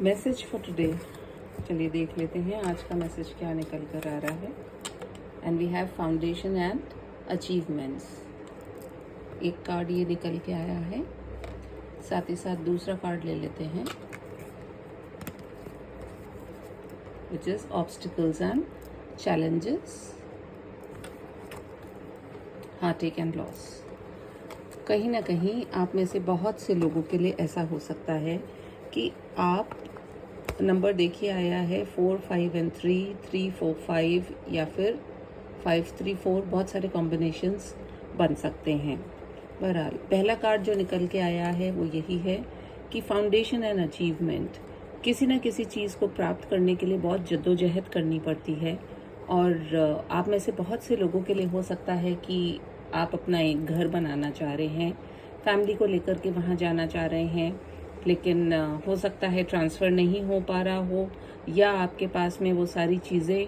Message for today, चलिए देख लेते हैं आज का मैसेज क्या निकल कर आ रहा है। And we have foundation and achievements. एक कार्ड ये निकल के आया है, साथ ही साथ दूसरा कार्ड ले लेते हैं which is obstacles and challenges, heartache and loss. कहीं ना कहीं आप में से बहुत से लोगों के लिए ऐसा हो सकता है कि आप नंबर देखिए आया है 4, 5 एंड 3, 3, 4, 5 या फिर 5, 3, 4, बहुत सारे कॉम्बिनेशंस बन सकते हैं। बहरहाल पहला कार्ड जो निकल के आया है वो यही है कि फाउंडेशन एंड अचीवमेंट। किसी न किसी चीज़ को प्राप्त करने के लिए बहुत जद्दोजहद करनी पड़ती है और आप में से बहुत से लोगों के लिए हो सकता है कि आप अपना एक घर बनाना चाह रहे हैं, फैमिली को लेकर के वहाँ जाना चाह रहे हैं, लेकिन हो सकता है ट्रांसफ़र नहीं हो पा रहा हो या आपके पास में वो सारी चीज़ें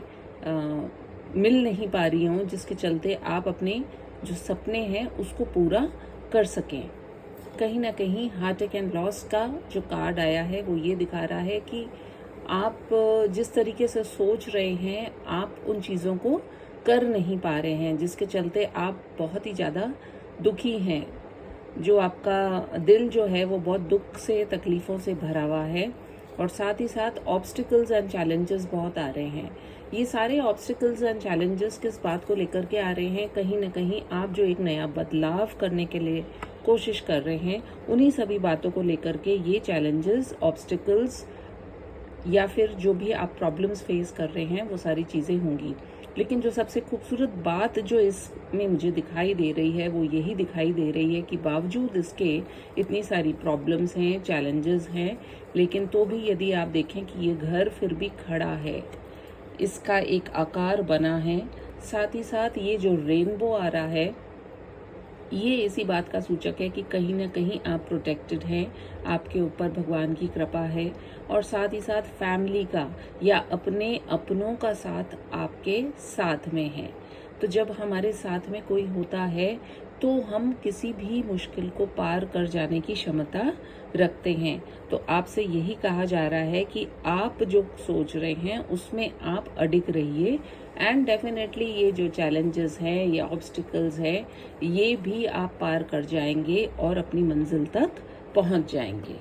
मिल नहीं पा रही हों जिसके चलते आप अपने जो सपने हैं उसको पूरा कर सकें। कहीं ना कहीं हार्टएक एंड लॉस का जो कार्ड आया है वो ये दिखा रहा है कि आप जिस तरीके से सोच रहे हैं आप उन चीज़ों को कर नहीं पा रहे हैं, जिसके चलते आप बहुत ही ज़्यादा दुखी हैं। जो आपका दिल जो है वो बहुत दुख से, तकलीफ़ों से भरा हुआ है और साथ ही साथ ऑब्स्टिकल्स एंड चैलेंजेस बहुत आ रहे हैं। ये सारे ऑब्स्टिकल्स एंड चैलेंजेस किस बात को लेकर के आ रहे हैं? कहीं ना कहीं आप जो एक नया बदलाव करने के लिए कोशिश कर रहे हैं, उन्हीं सभी बातों को लेकर के ये चैलेंजेस, ऑब्स्टिकल्स या फिर जो भी आप प्रॉब्लम्स फेस कर रहे हैं वो सारी चीज़ें होंगी। लेकिन जो सबसे खूबसूरत बात जो इसमें मुझे दिखाई दे रही है वो यही दिखाई दे रही है कि बावजूद इसके इतनी सारी प्रॉब्लम्स हैं, चैलेंजेस हैं, लेकिन तो भी यदि आप देखें कि ये घर फिर भी खड़ा है, इसका एक आकार बना है, साथ ही साथ ये जो रेनबो आ रहा है ये इसी बात का सूचक है कि कहीं ना कहीं आप प्रोटेक्टेड हैं, आपके ऊपर भगवान की कृपा है और साथ ही साथ फैमिली का या अपने अपनों का साथ आपके साथ में है। तो जब हमारे साथ में कोई होता है तो हम किसी भी मुश्किल को पार कर जाने की क्षमता रखते हैं। तो आपसे यही कहा जा रहा है कि आप जो सोच रहे हैं उसमें आप अडिग रहिए एंड डेफिनेटली ये जो चैलेंजेस हैं, ये ऑब्स्टिकल्स हैं, ये भी आप पार कर जाएंगे और अपनी मंजिल तक पहुंच जाएंगे।